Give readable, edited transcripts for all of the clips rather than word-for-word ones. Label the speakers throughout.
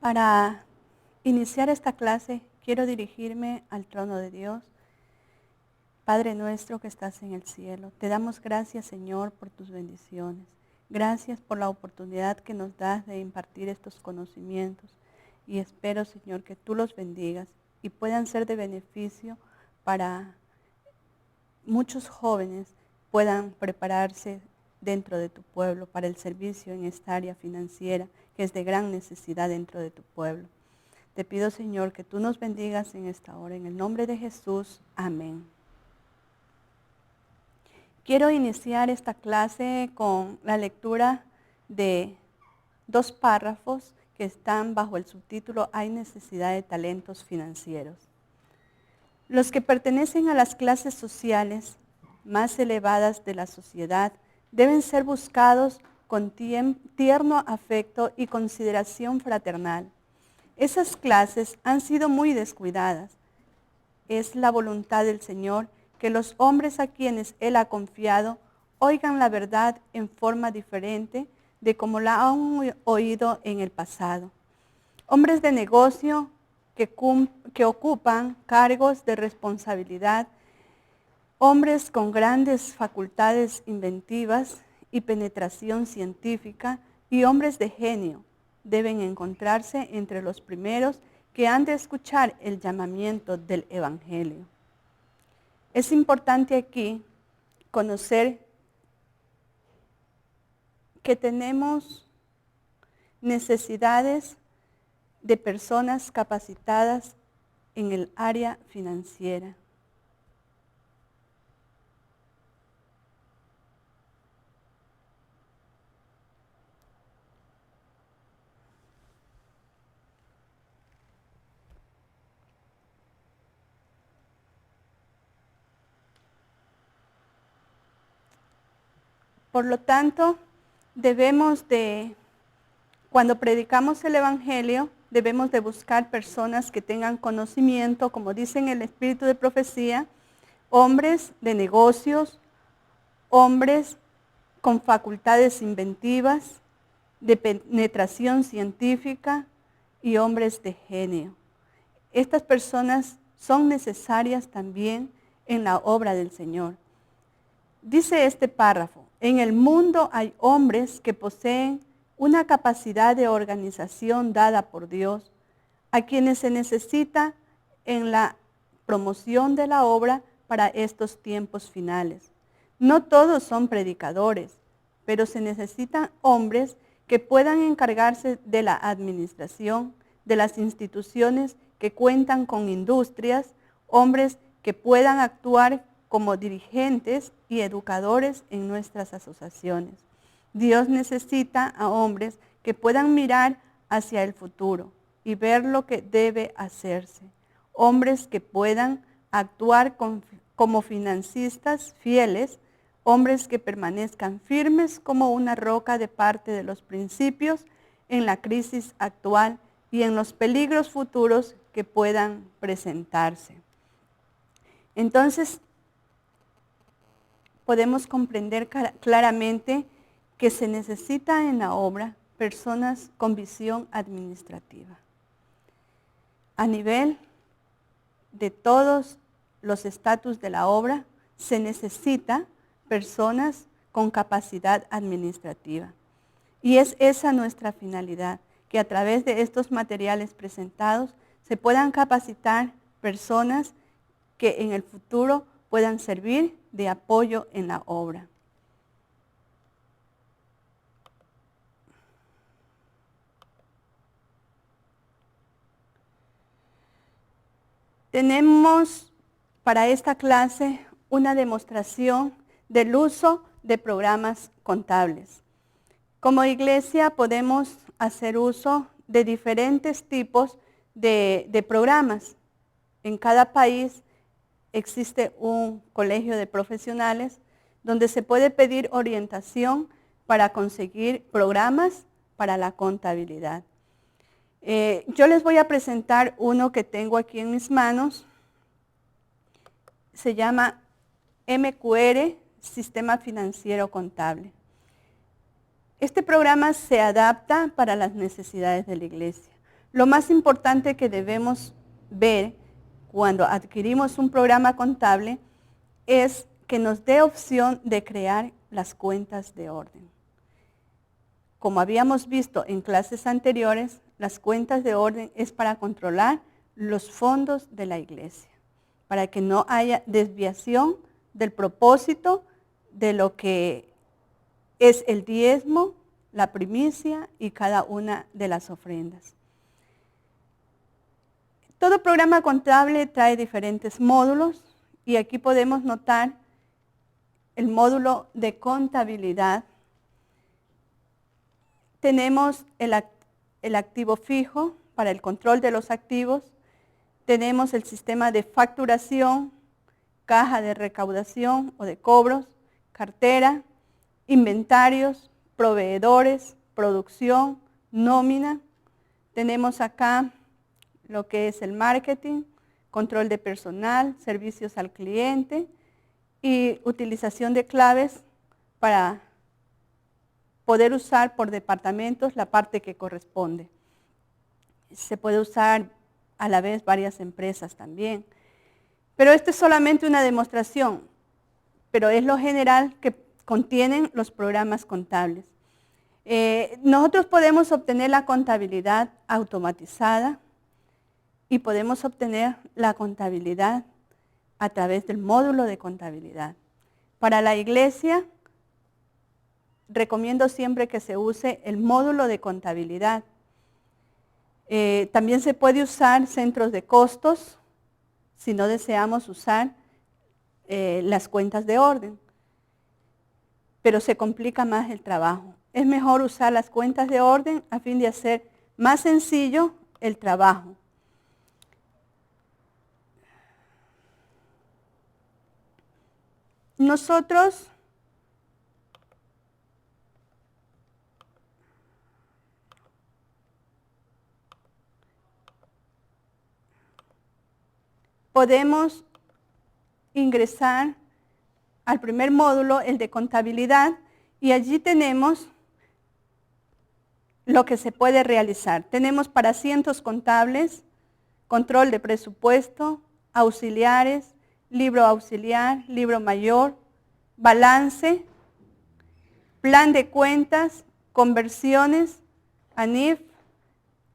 Speaker 1: Para iniciar esta clase, quiero dirigirme al trono de Dios. Padre nuestro que estás en el cielo, te damos gracias, Señor, por tus bendiciones. Gracias por la oportunidad que nos das de impartir estos conocimientos. Y espero, Señor, que tú los bendigas y puedan ser de beneficio para muchos jóvenes, puedan prepararse dentro de tu pueblo para el servicio en esta área financiera que es de gran necesidad dentro de tu pueblo. Te pido, Señor, que tú nos bendigas en esta hora. En el nombre de Jesús, amén. Quiero iniciar esta clase con la lectura de 2 párrafos que están bajo el subtítulo Hay necesidad de talentos financieros. Los que pertenecen a las clases sociales más elevadas de la sociedad deben ser buscados con tierno afecto y consideración fraternal. Esas clases han sido muy descuidadas. Es la voluntad del Señor que los hombres a quienes Él ha confiado oigan la verdad en forma diferente de como la han oído en el pasado. Hombres de negocio que ocupan cargos de responsabilidad, hombres con grandes facultades inventivas y penetración científica y hombres de genio deben encontrarse entre los primeros que han de escuchar el llamamiento del Evangelio. Es importante aquí conocer que tenemos necesidades de personas capacitadas en el área financiera. Por lo tanto, cuando predicamos el Evangelio, debemos de buscar personas que tengan conocimiento, como dice en el espíritu de profecía, hombres de negocios, hombres con facultades inventivas, de penetración científica y hombres de genio. Estas personas son necesarias también en la obra del Señor. Dice este párrafo, en el mundo hay hombres que poseen una capacidad de organización dada por Dios, a quienes se necesita en la promoción de la obra para estos tiempos finales. No todos son predicadores, pero se necesitan hombres que puedan encargarse de la administración de las instituciones que cuentan con industrias, hombres que puedan actuar como dirigentes y educadores en nuestras asociaciones. Dios necesita a hombres que puedan mirar hacia el futuro y ver lo que debe hacerse. Hombres que puedan actuar como financistas fieles, hombres que permanezcan firmes como una roca de parte de los principios en la crisis actual y en los peligros futuros que puedan presentarse. Entonces, podemos comprender claramente que se necesita en la obra personas con visión administrativa. A nivel de todos los estatus de la obra, se necesita personas con capacidad administrativa. Y es esa nuestra finalidad, que a través de estos materiales presentados se puedan capacitar personas que en el futuro puedan servir de apoyo en la obra. Tenemos para esta clase una demostración del uso de programas contables. Como iglesia podemos hacer uso de diferentes tipos de programas. En cada país existe un colegio de profesionales donde se puede pedir orientación para conseguir programas para la contabilidad. Yo les voy a presentar uno que tengo aquí en mis manos. Se llama MQR, Sistema Financiero Contable. Este programa se adapta para las necesidades de la iglesia. Lo más importante que debemos ver cuando adquirimos un programa contable es que nos dé opción de crear las cuentas de orden. Como habíamos visto en clases anteriores, las cuentas de orden es para controlar los fondos de la iglesia, para que no haya desviación del propósito de lo que es el diezmo, la primicia y cada una de las ofrendas. Todo programa contable trae diferentes módulos y aquí podemos notar el módulo de contabilidad. Tenemos el activo fijo para el control de los activos. Tenemos el sistema de facturación, caja de recaudación o de cobros, cartera, inventarios, proveedores, producción, nómina. Tenemos acá lo que es el marketing, control de personal, servicios al cliente y utilización de claves para poder usar por departamentos la parte que corresponde. Se puede usar a la vez varias empresas también. Pero esta es solamente una demostración, pero es lo general que contienen los programas contables. Nosotros podemos obtener la contabilidad automatizada y podemos obtener la contabilidad a través del módulo de contabilidad. Para la iglesia, recomiendo siempre que se use el módulo de contabilidad. También se puede usar centros de costos si no deseamos usar las cuentas de orden, pero se complica más el trabajo. Es mejor usar las cuentas de orden a fin de hacer más sencillo el trabajo. Nosotros podemos ingresar al primer módulo, el de contabilidad, y allí tenemos lo que se puede realizar. Tenemos para asientos contables, control de presupuesto, auxiliares, libro auxiliar, libro mayor, balance, plan de cuentas, conversiones, ANIF,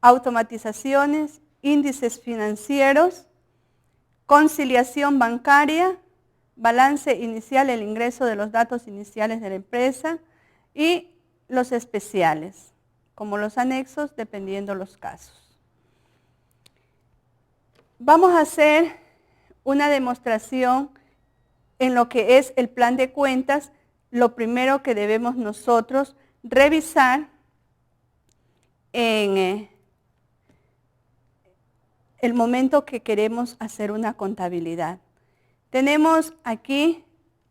Speaker 1: automatizaciones, índices financieros, conciliación bancaria, balance inicial, el ingreso de los datos iniciales de la empresa y los especiales, como los anexos, dependiendo los casos. Vamos a hacer una demostración en lo que es el plan de cuentas. Lo primero que debemos nosotros revisar en el momento que queremos hacer una contabilidad. Tenemos aquí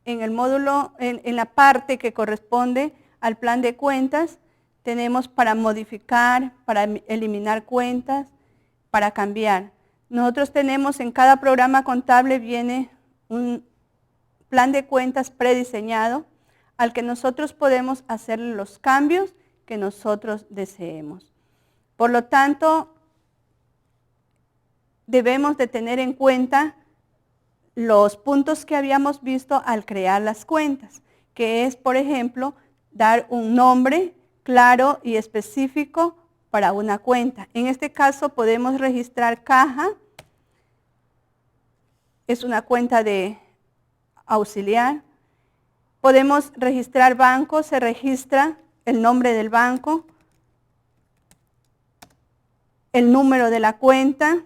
Speaker 1: en el módulo, en la parte que corresponde al plan de cuentas, tenemos para modificar, para eliminar cuentas, para cambiar. Nosotros tenemos en cada programa contable viene un plan de cuentas prediseñado al que nosotros podemos hacer los cambios que nosotros deseemos. Por lo tanto, debemos de tener en cuenta los puntos que habíamos visto al crear las cuentas, que es, por ejemplo, dar un nombre claro y específico para una cuenta. En este caso podemos registrar caja, es una cuenta de auxiliar. Podemos registrar banco, se registra el nombre del banco, el número de la cuenta.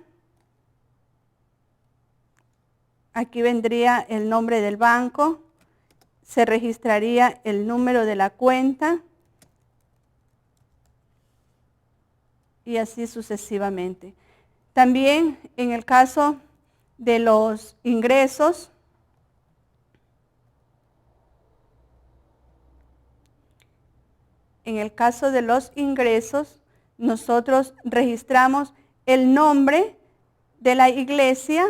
Speaker 1: Aquí vendría el nombre del banco, se registraría el número de la cuenta y así sucesivamente. También en el caso de los ingresos, nosotros registramos el nombre de la iglesia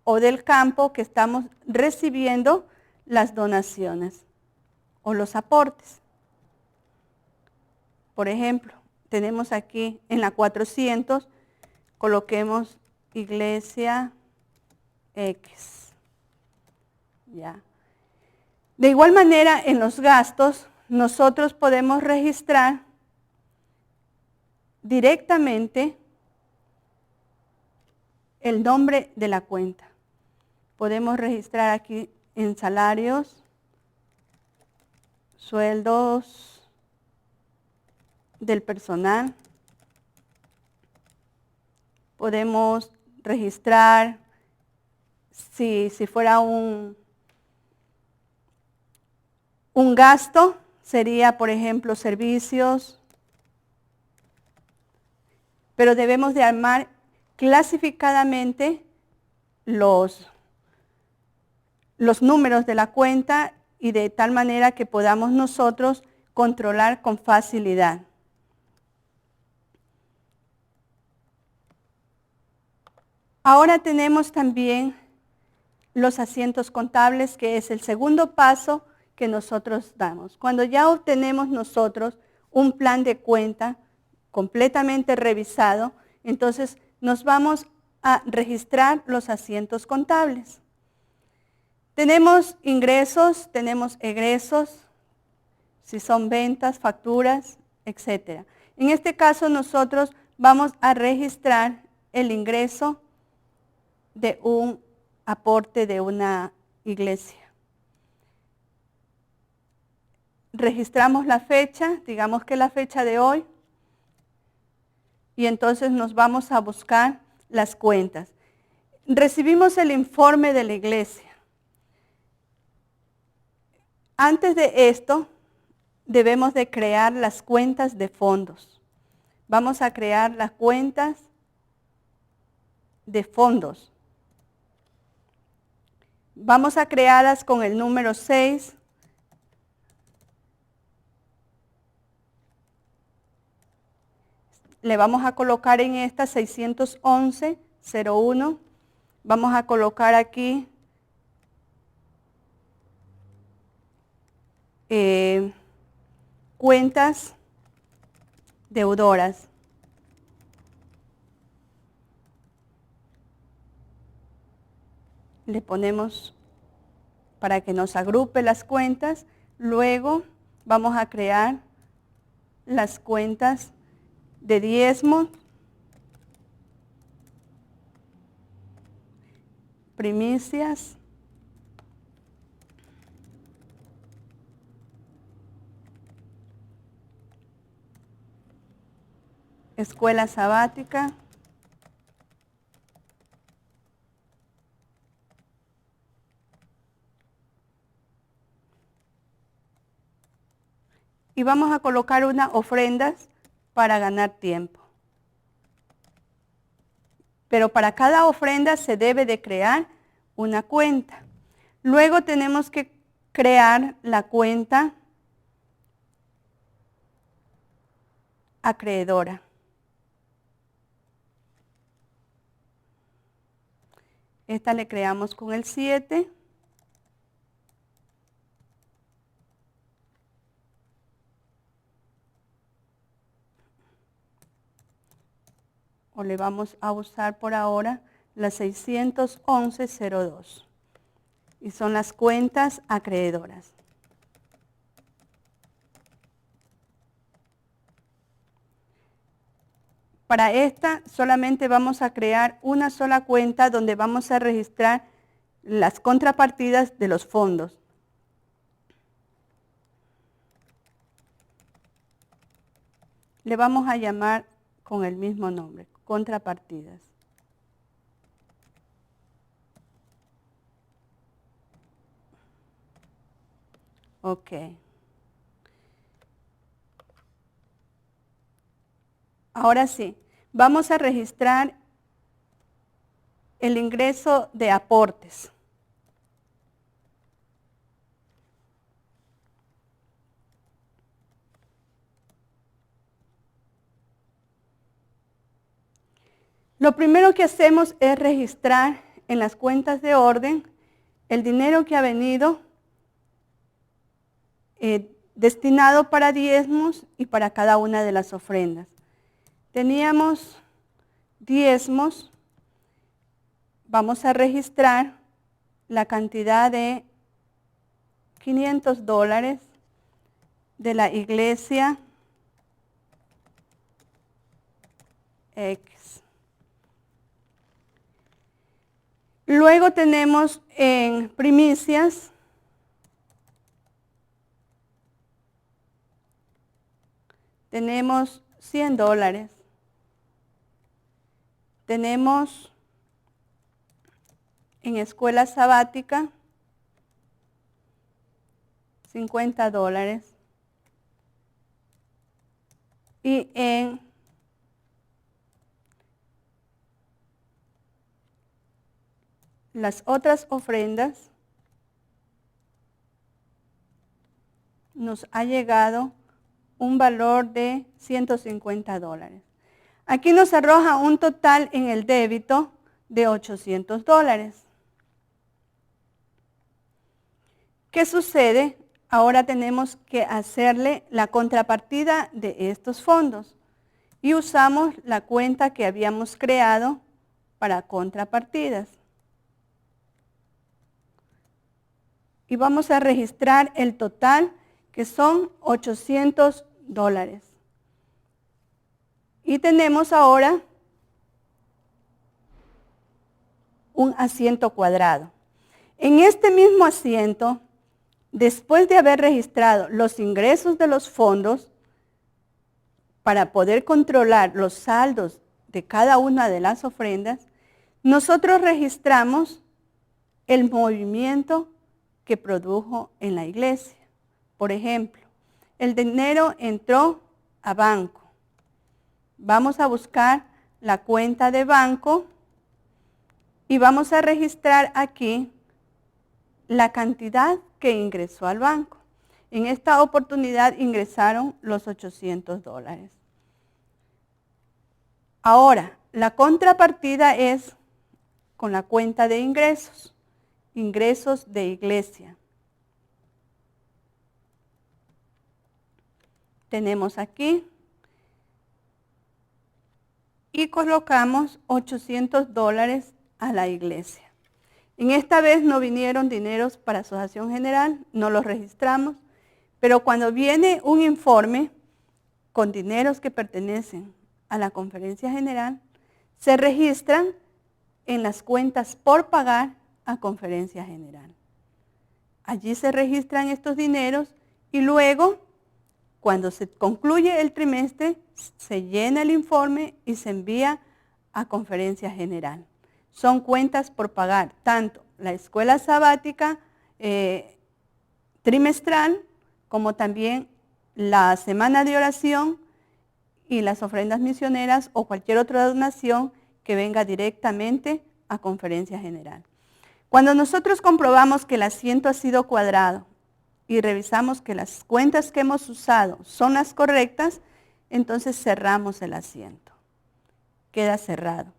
Speaker 1: o del campo que estamos recibiendo las donaciones o los aportes. Por ejemplo, tenemos aquí en la 400, coloquemos Iglesia X. Ya. De igual manera, en los gastos, nosotros podemos registrar directamente el nombre de la cuenta. Podemos registrar aquí en salarios, sueldos del personal. Podemos registrar, si fuera un gasto, sería, por ejemplo, servicios. Pero debemos de armar clasificadamente los números de la cuenta y de tal manera que podamos nosotros controlar con facilidad. Ahora tenemos también los asientos contables, que es el segundo paso que nosotros damos. Cuando ya obtenemos nosotros un plan de cuenta completamente revisado, entonces nos vamos a registrar los asientos contables. Tenemos ingresos, tenemos egresos, si son ventas, facturas, etc. En este caso nosotros vamos a registrar el ingreso de un aporte de una iglesia. Registramos la fecha, digamos que la fecha de hoy, y entonces nos vamos a buscar las cuentas. Recibimos el informe de la iglesia. Antes de esto, debemos de crear las cuentas de fondos. Vamos a crear las cuentas de fondos. Vamos a crearlas con el número 6. Le vamos a colocar en esta 611-01. Vamos a colocar aquí cuentas deudoras. Le ponemos para que nos agrupe las cuentas. Luego vamos a crear las cuentas de diezmo, primicias, escuela sabática, y vamos a colocar unas ofrendas para ganar tiempo. Pero para cada ofrenda se debe de crear una cuenta. Luego tenemos que crear la cuenta acreedora. Esta le creamos con el 7. O le vamos a usar por ahora la 611-02. Y son las cuentas acreedoras. Para esta solamente vamos a crear una sola cuenta donde vamos a registrar las contrapartidas de los fondos. Le vamos a llamar con el mismo nombre, contrapartidas. Ok. Ahora sí, vamos a registrar el ingreso de aportes. Lo primero que hacemos es registrar en las cuentas de orden el dinero que ha venido destinado para diezmos y para cada una de las ofrendas. teníamos diezmos, vamos a registrar la cantidad de $500 de la iglesia X. Luego tenemos en primicias tenemos $100. Tenemos en escuela sabática $50. Y en las otras ofrendas nos ha llegado un valor de $150. Aquí nos arroja un total en el débito de $800. ¿Qué sucede? Ahora tenemos que hacerle la contrapartida de estos fondos y usamos la cuenta que habíamos creado para contrapartidas. Y vamos a registrar el total, que son $800. Y tenemos ahora un asiento cuadrado. En este mismo asiento, después de haber registrado los ingresos de los fondos, para poder controlar los saldos de cada una de las ofrendas, nosotros registramos el movimiento que produjo en la iglesia. Por ejemplo, el dinero entró a banco. Vamos a buscar la cuenta de banco y vamos a registrar aquí la cantidad que ingresó al banco. En esta oportunidad ingresaron los $800. Ahora, la contrapartida es con la cuenta de ingresos, ingresos de iglesia. Tenemos aquí y colocamos $800 a la iglesia. En esta vez no vinieron dineros para asociación general, no los registramos, pero cuando viene un informe con dineros que pertenecen a la conferencia general, se registran en las cuentas por pagar a conferencia general. Allí se registran estos dineros y luego, cuando se concluye el trimestre, se llena el informe y se envía a conferencia general. Son cuentas por pagar, tanto la escuela sabática trimestral, como también la semana de oración y las ofrendas misioneras o cualquier otra donación que venga directamente a conferencia general. Cuando nosotros comprobamos que el asiento ha sido cuadrado y revisamos que las cuentas que hemos usado son las correctas, entonces cerramos el asiento. Queda cerrado.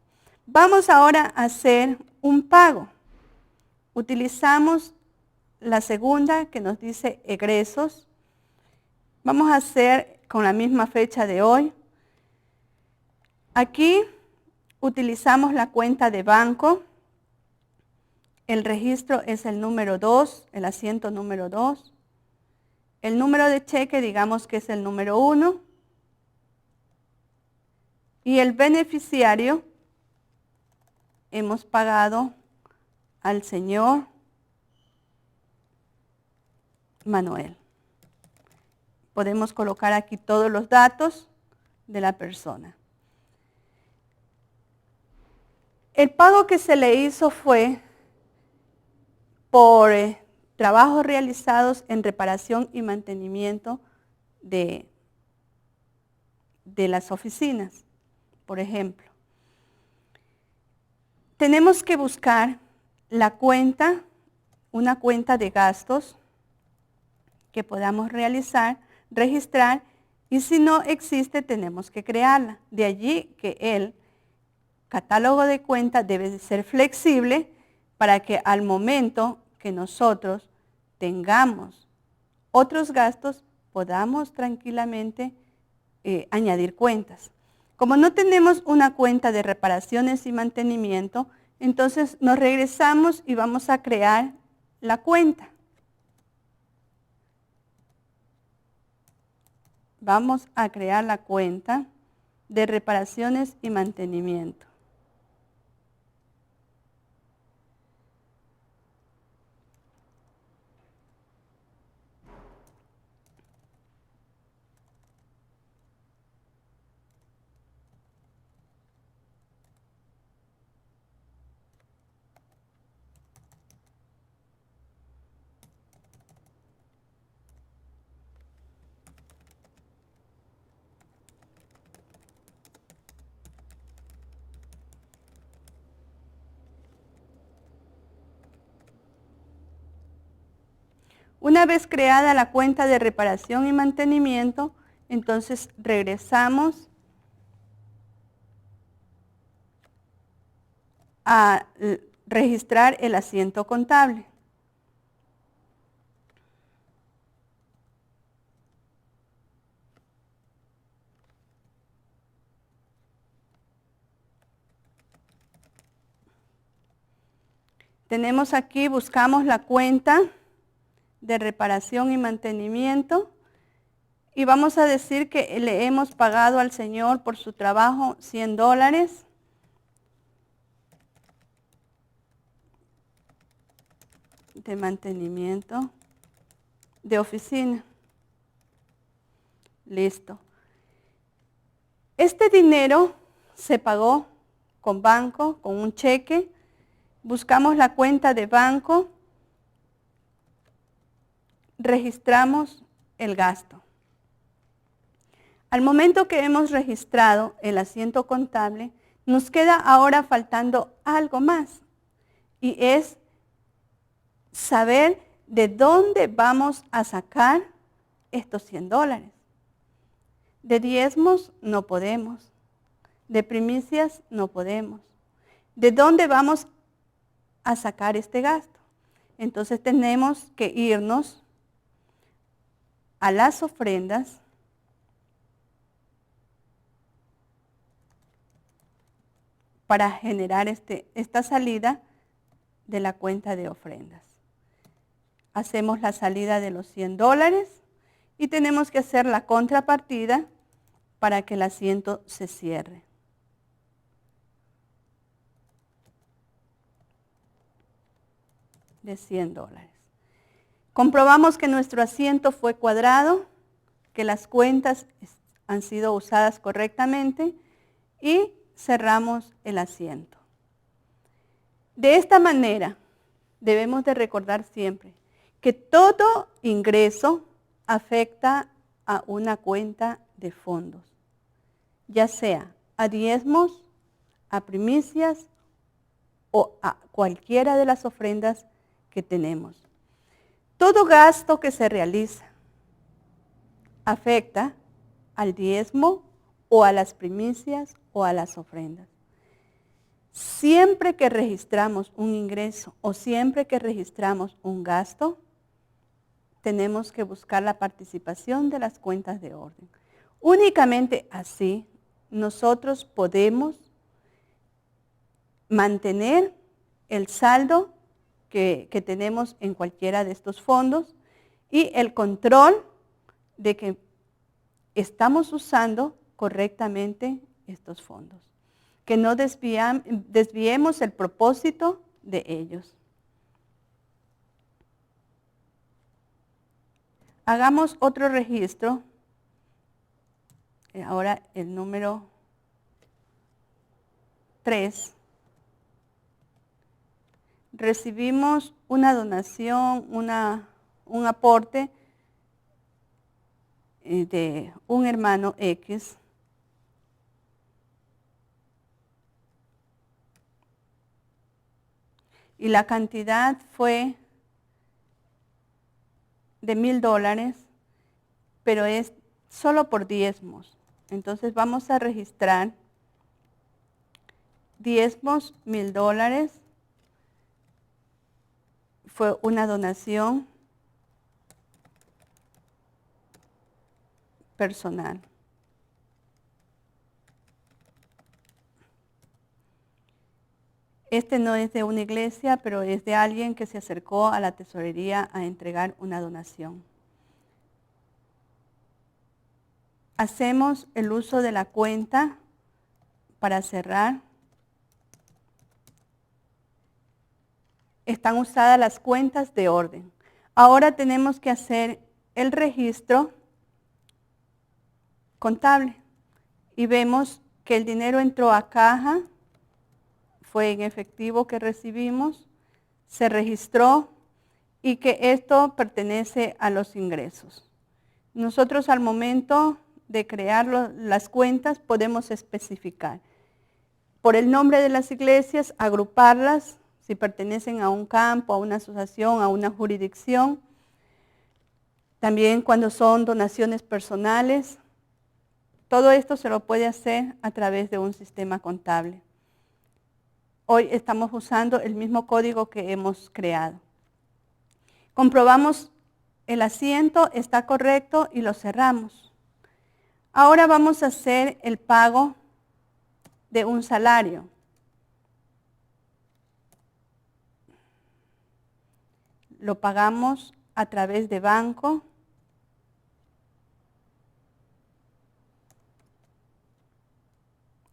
Speaker 1: Vamos ahora a hacer un pago. Utilizamos la segunda que nos dice egresos. Vamos a hacer con la misma fecha de hoy. Aquí utilizamos la cuenta de banco. El registro es el número 2, el asiento número 2. El número de cheque, digamos que es el número 1. Y el beneficiario, hemos pagado al señor Manuel. Podemos colocar aquí todos los datos de la persona. El pago que se le hizo fue por trabajos realizados en reparación y mantenimiento de las oficinas, por ejemplo. Tenemos que buscar la cuenta, una cuenta de gastos que podamos registrar, y si no existe tenemos que crearla. De allí que el catálogo de cuentas debe de ser flexible para que al momento que nosotros tengamos otros gastos podamos tranquilamente añadir cuentas. Como no tenemos una cuenta de reparaciones y mantenimiento, entonces nos regresamos y vamos a crear la cuenta. Vamos a crear la cuenta de reparaciones y mantenimiento. Una vez creada la cuenta de reparación y mantenimiento, entonces regresamos a registrar el asiento contable. Tenemos aquí, buscamos la cuenta de reparación y mantenimiento y vamos a decir que le hemos pagado al Señor por su trabajo $100 de mantenimiento de oficina. Listo. Este dinero se pagó con banco, con un cheque. Buscamos la cuenta de banco, registramos el gasto. Al momento que hemos registrado el asiento contable, nos queda ahora faltando algo más, y es saber de dónde vamos a sacar estos $100. De diezmos no podemos, de primicias no podemos. ¿De dónde vamos a sacar este gasto? Entonces tenemos que irnos a las ofrendas para generar esta salida de la cuenta de ofrendas. Hacemos la salida de los $100 y tenemos que hacer la contrapartida para que el asiento se cierre. De $100. Comprobamos que nuestro asiento fue cuadrado, que las cuentas han sido usadas correctamente y cerramos el asiento. De esta manera, debemos de recordar siempre que todo ingreso afecta a una cuenta de fondos, ya sea a diezmos, a primicias o a cualquiera de las ofrendas que tenemos. Todo gasto que se realiza afecta al diezmo o a las primicias o a las ofrendas. Siempre que registramos un ingreso o siempre que registramos un gasto, tenemos que buscar la participación de las cuentas de orden. Únicamente así nosotros podemos mantener el saldo que tenemos en cualquiera de estos fondos y el control de que estamos usando correctamente estos fondos. Que no desviemos el propósito de ellos. Hagamos otro registro. Ahora el número 3. Recibimos una donación, un aporte de un hermano X. Y la cantidad fue de $1,000, pero es solo por diezmos. Entonces vamos a registrar diezmos $1,000. Fue una donación personal. Este no es de una iglesia, pero es de alguien que se acercó a la tesorería a entregar una donación. Hacemos el uso de la cuenta para cerrar. Están usadas las cuentas de orden. Ahora tenemos que hacer el registro contable y vemos que el dinero entró a caja, fue en efectivo que recibimos, se registró y que esto pertenece a los ingresos. Nosotros al momento de crear las cuentas podemos especificar por el nombre de las iglesias, agruparlas, si pertenecen a un campo, a una asociación, a una jurisdicción. También cuando son donaciones personales. Todo esto se lo puede hacer a través de un sistema contable. Hoy estamos usando el mismo código que hemos creado. Comprobamos el asiento, está correcto y lo cerramos. Ahora vamos a hacer el pago de un salario. Lo pagamos a través de banco.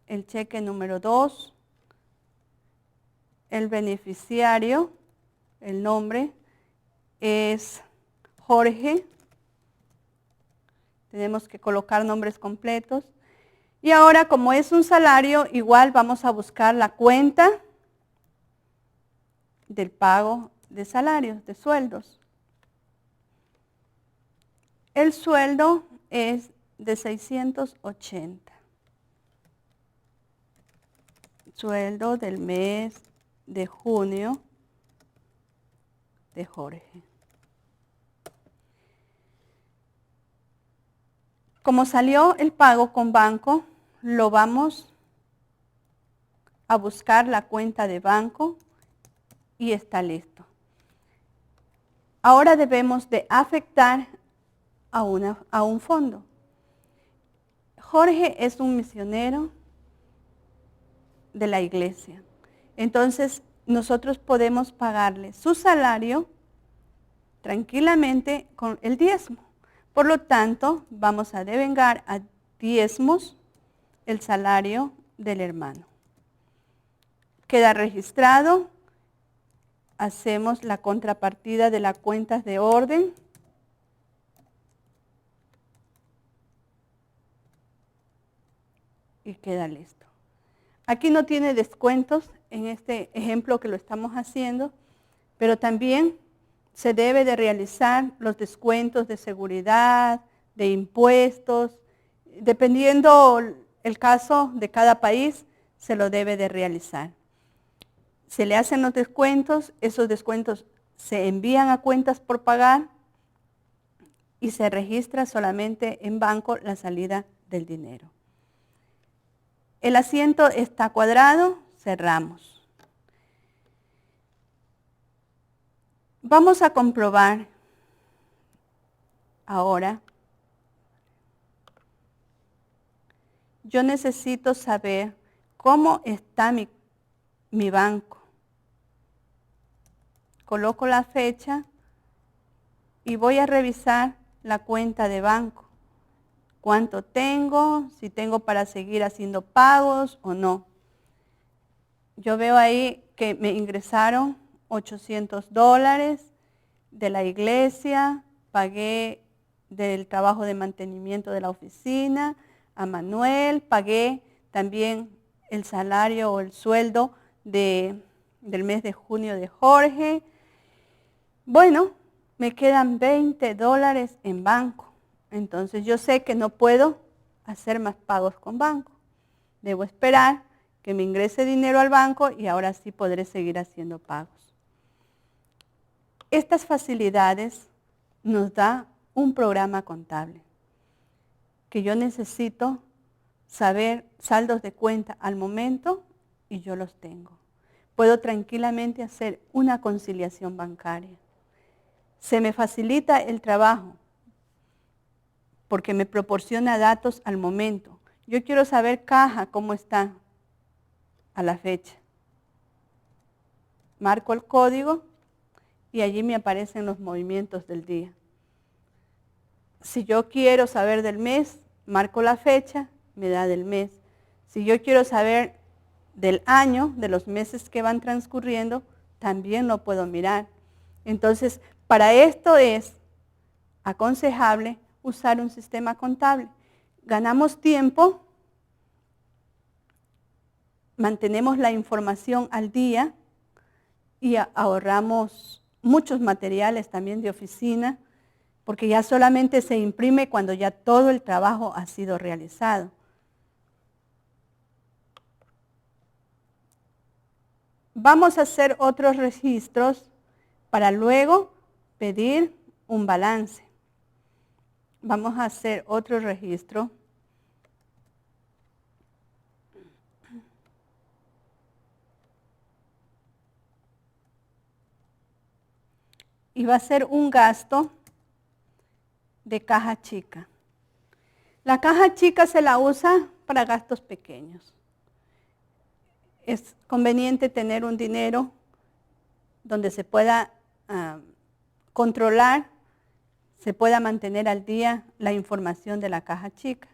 Speaker 1: El cheque número 2. El beneficiario, el nombre es Jorge. Tenemos que colocar nombres completos. Y ahora, como es un salario, igual vamos a buscar la cuenta del pago de salarios, de sueldos. El sueldo es de 680. Sueldo del mes de junio de Jorge. Como salió el pago con banco, lo vamos a buscar la cuenta de banco y está listo. Ahora debemos de afectar a un fondo. Jorge es un misionero de la iglesia. Entonces, nosotros podemos pagarle su salario tranquilamente con el diezmo. Por lo tanto, vamos a devengar a diezmos el salario del hermano. Queda registrado. Hacemos la contrapartida de las cuentas de orden. Y queda listo. Aquí no tiene descuentos en este ejemplo que lo estamos haciendo, pero también se debe de realizar los descuentos de seguridad, de impuestos, dependiendo el caso de cada país, se lo debe de realizar. Se le hacen los descuentos, esos descuentos se envían a cuentas por pagar y se registra solamente en banco la salida del dinero. El asiento está cuadrado, cerramos. Vamos a comprobar ahora. Yo necesito saber cómo está mi banco. Coloco la fecha y voy a revisar la cuenta de banco. Cuánto tengo, si tengo para seguir haciendo pagos o no. Yo veo ahí que me ingresaron $800 de la iglesia, pagué del trabajo de mantenimiento de la oficina a Manuel, pagué también el salario o el sueldo del mes de junio de Jorge. Bueno, me quedan $20 en banco. Entonces yo sé que no puedo hacer más pagos con banco. Debo esperar que me ingrese dinero al banco y ahora sí podré seguir haciendo pagos. Estas facilidades nos da un programa contable que yo necesito saber saldos de cuenta al momento y yo los tengo. Puedo tranquilamente hacer una conciliación bancaria. Se me facilita el trabajo porque me proporciona datos al momento. Yo quiero saber caja cómo está a la fecha. marco el código y allí me aparecen los movimientos del día. Si yo quiero saber del mes, marco la fecha, me da del mes. Si yo quiero saber del año, de los meses que van transcurriendo, también lo puedo mirar. Entonces, para esto es aconsejable usar un sistema contable. Ganamos tiempo, mantenemos la información al día y ahorramos muchos materiales también de oficina, porque ya solamente se imprime cuando ya todo el trabajo ha sido realizado. Vamos a hacer otros registros para luego pedir un balance. Vamos a hacer otro registro. Y va a ser un gasto de caja chica. La caja chica se la usa para gastos pequeños. Es conveniente tener un dinero donde se pueda controlar, se pueda mantener al día la información de la caja chica.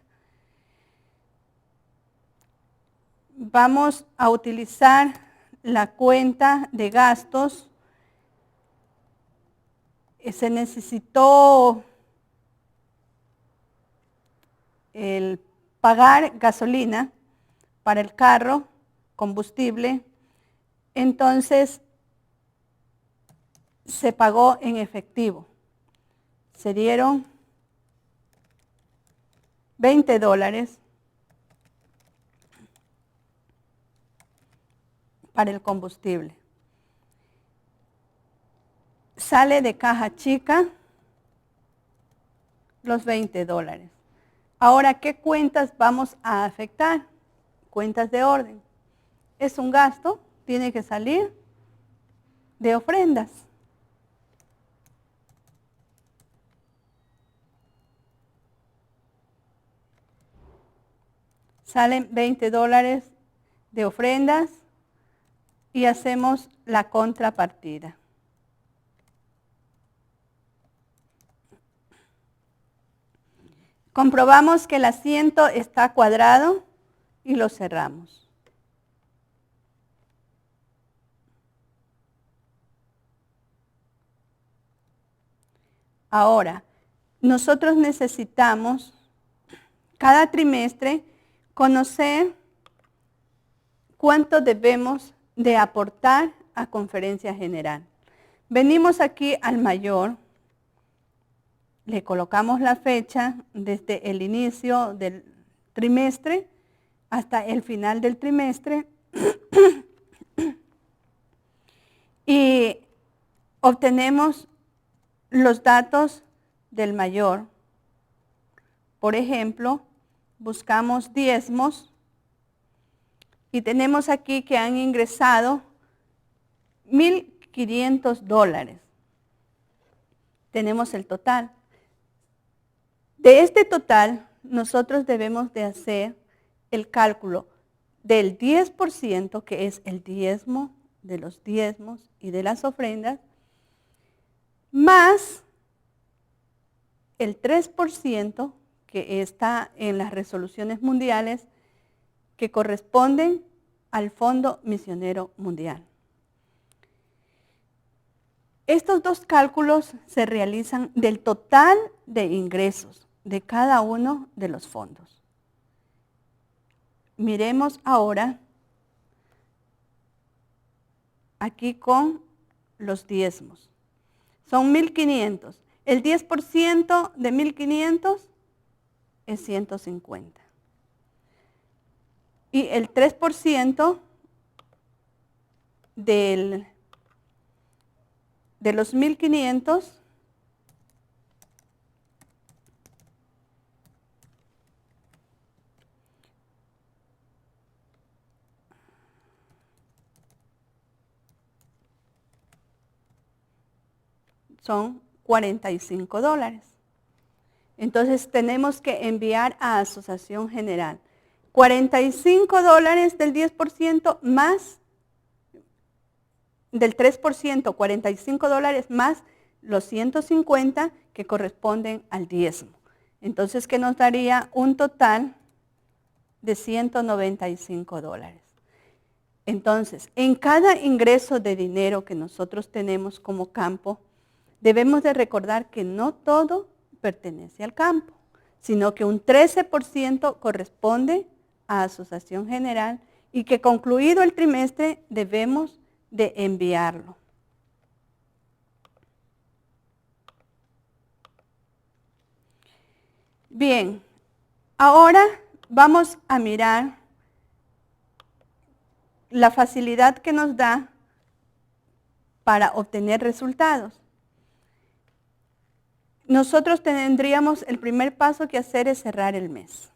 Speaker 1: Vamos a utilizar la cuenta de gastos. Se necesitó el pagar gasolina para el carro, combustible, entonces se pagó en efectivo. Se dieron $20 para el combustible. Sale de caja chica los $20. Ahora, ¿qué cuentas vamos a afectar? Cuentas de orden. Es un gasto, tiene que salir de ofrendas. Salen $20 de ofrendas y hacemos la contrapartida. Comprobamos que el asiento está cuadrado y lo cerramos. Ahora, nosotros necesitamos cada trimestre conocer cuánto debemos de aportar a conferencia general. Venimos aquí al mayor, le colocamos la fecha desde el inicio del trimestre hasta el final del trimestre y obtenemos los datos del mayor. Por ejemplo, buscamos diezmos y tenemos aquí que han ingresado $1,500. Tenemos el total. De este total, nosotros debemos de hacer el cálculo del 10%, que es el diezmo de los diezmos y de las ofrendas, más el 3% que está en las resoluciones mundiales que corresponden al Fondo Misionero Mundial. Estos dos cálculos se realizan del total de ingresos de cada uno de los fondos. Miremos ahora aquí con los diezmos. Son 1,500. El 10% de 1,500 es 150. Y el 3% de los 1,500 son $45. Entonces tenemos que enviar a Asociación General $45 del 10% más del 3%, $45 más los 150 que corresponden al diezmo. Entonces, que nos daría un total de $195. Entonces, en cada ingreso de dinero que nosotros tenemos como campo, debemos de recordar que no todo pertenece al campo, sino que un 13% corresponde a Asociación General y que concluido el trimestre debemos de enviarlo. Bien, ahora vamos a mirar la facilidad que nos da para obtener resultados. Nosotros tendríamos, el primer paso que hacer es cerrar el mes.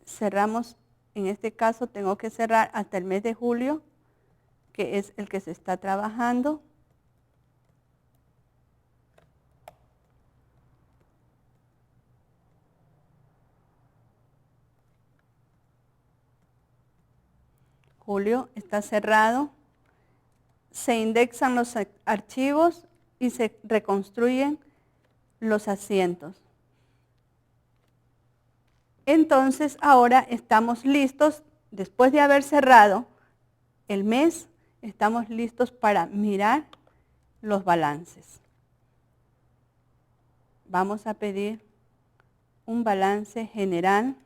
Speaker 1: Cerramos, en este caso tengo que cerrar hasta el mes de julio, que es el que se está trabajando. Julio está cerrado. Se indexan los archivos y se reconstruyen los asientos. Entonces, ahora estamos listos, después de haber cerrado el mes, estamos listos para mirar los balances. Vamos a pedir un balance general.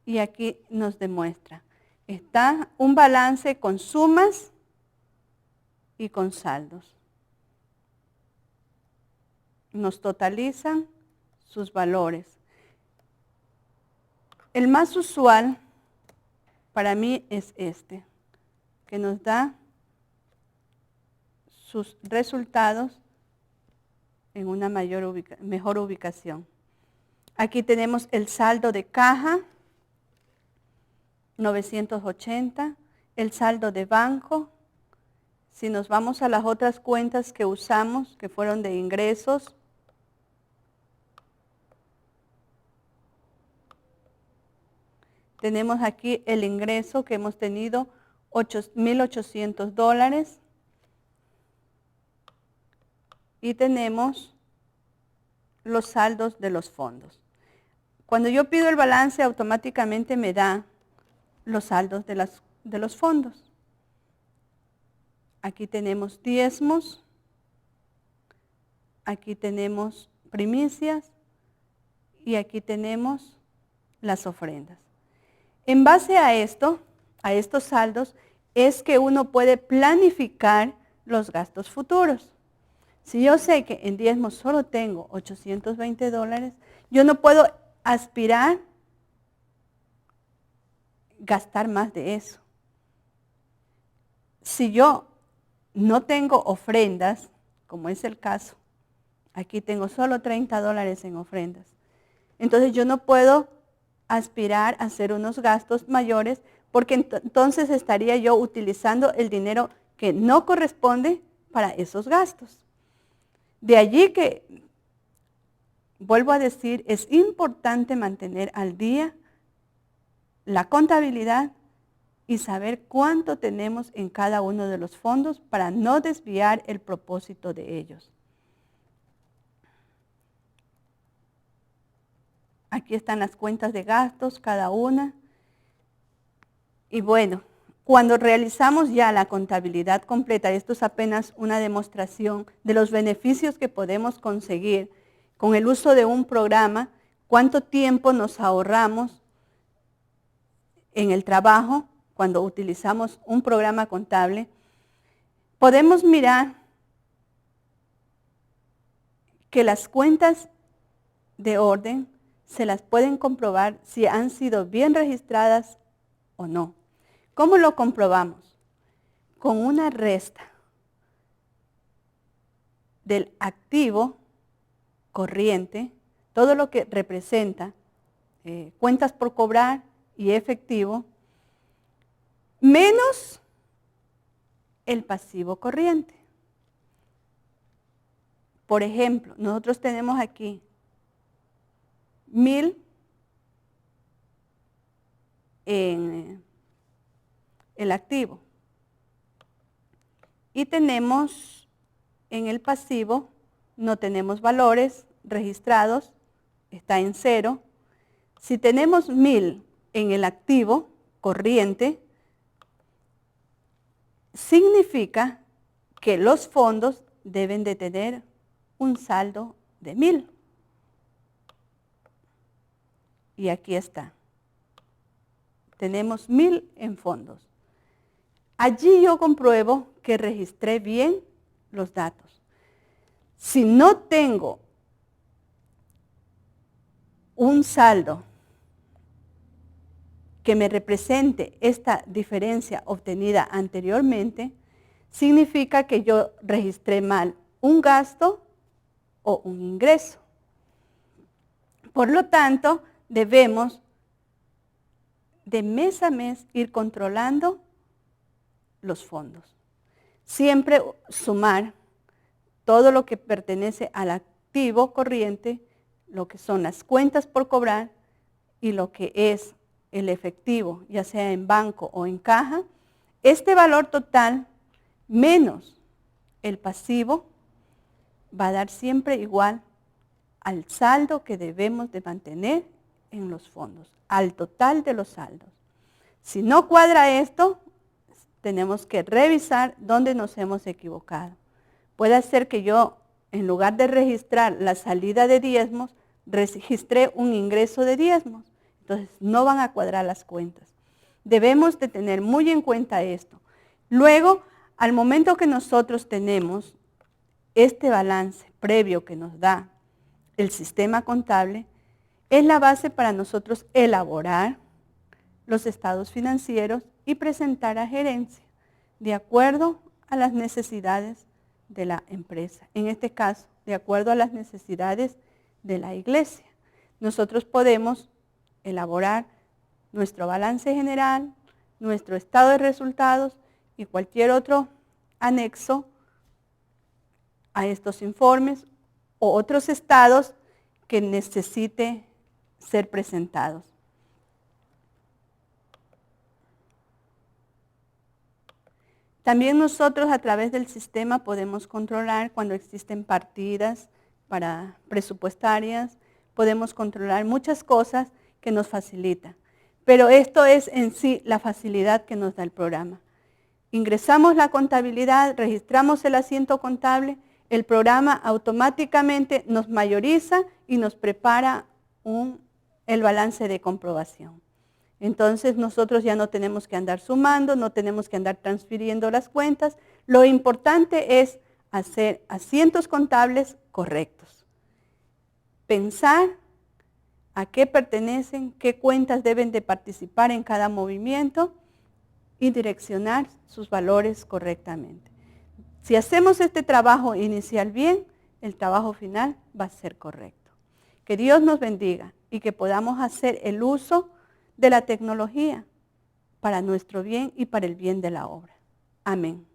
Speaker 1: Y aquí nos demuestra. Está un balance con sumas y con saldos. Nos totalizan sus valores. El más usual para mí es este, que nos da sus resultados en una mejor ubicación. Aquí tenemos el saldo de caja, 980, el saldo de banco. Si nos vamos a las otras cuentas que usamos, que fueron de ingresos, tenemos aquí el ingreso que hemos tenido, $1,800. Y tenemos los saldos de los fondos. Cuando yo pido el balance, automáticamente me da los saldos de los fondos. Aquí tenemos diezmos, aquí tenemos primicias y aquí tenemos las ofrendas. En base a esto, a estos saldos, es que uno puede planificar los gastos futuros. Si yo sé que en diezmos solo tengo $820, yo no puedo aspirar gastar más de eso. Si yo no tengo ofrendas, como es el caso, aquí tengo solo $30 en ofrendas, entonces yo no puedo aspirar a hacer unos gastos mayores porque entonces estaría yo utilizando el dinero que no corresponde para esos gastos. De allí que, vuelvo a decir, es importante mantener al día la contabilidad y saber cuánto tenemos en cada uno de los fondos para no desviar el propósito de ellos. Aquí están las cuentas de gastos, cada una. Y bueno, cuando realizamos ya la contabilidad completa, esto es apenas una demostración de los beneficios que podemos conseguir con el uso de un programa, cuánto tiempo nos ahorramos en el trabajo cuando utilizamos un programa contable, podemos mirar que las cuentas de orden se las pueden comprobar si han sido bien registradas o no. ¿Cómo lo comprobamos? Con una resta del activo corriente, todo lo que representa cuentas por cobrar y efectivo, menos el pasivo corriente. Por ejemplo, nosotros tenemos aquí 1,000 en el activo. Y tenemos en el pasivo, no tenemos valores registrados, está en 0. Si tenemos 1000 en el activo corriente, significa que los fondos deben de tener un saldo de 1000. Y aquí está. Tenemos 1000 en fondos. Allí yo compruebo que registré bien los datos. Si no tengo un saldo que me represente esta diferencia obtenida anteriormente, significa que yo registré mal un gasto o un ingreso. Por lo tanto, debemos de mes a mes ir controlando los fondos. Siempre sumar todo lo que pertenece al activo corriente, lo que son las cuentas por cobrar y lo que es el efectivo, ya sea en banco o en caja. Este valor total menos el pasivo va a dar siempre igual al saldo que debemos de mantener en los fondos, al total de los saldos. Si no cuadra esto, tenemos que revisar dónde nos hemos equivocado. Puede ser que yo, en lugar de registrar la salida de diezmos, registré un ingreso de diezmos. Entonces, no van a cuadrar las cuentas. Debemos de tener muy en cuenta esto. Luego, al momento que nosotros tenemos este balance previo que nos da el sistema contable, es la base para nosotros elaborar los estados financieros y presentar a gerencia, de acuerdo a las necesidades de la empresa. En este caso, de acuerdo a las necesidades de la iglesia. Nosotros podemos elaborar nuestro balance general, nuestro estado de resultados y cualquier otro anexo a estos informes o otros estados que necesite ser presentados. También nosotros a través del sistema podemos controlar cuando existen partidas para presupuestarias, podemos controlar muchas cosas que nos facilita. Pero esto es en sí la facilidad que nos da el programa. Ingresamos la contabilidad, registramos el asiento contable, el programa automáticamente nos mayoriza y nos prepara el balance de comprobación. Entonces nosotros ya no tenemos que andar sumando, no tenemos que andar transfiriendo las cuentas. Lo importante es hacer asientos contables correctos. Pensar a qué pertenecen, qué cuentas deben de participar en cada movimiento y direccionar sus valores correctamente. Si hacemos este trabajo inicial bien, el trabajo final va a ser correcto. Que Dios nos bendiga y que podamos hacer el uso de la tecnología para nuestro bien y para el bien de la obra. Amén.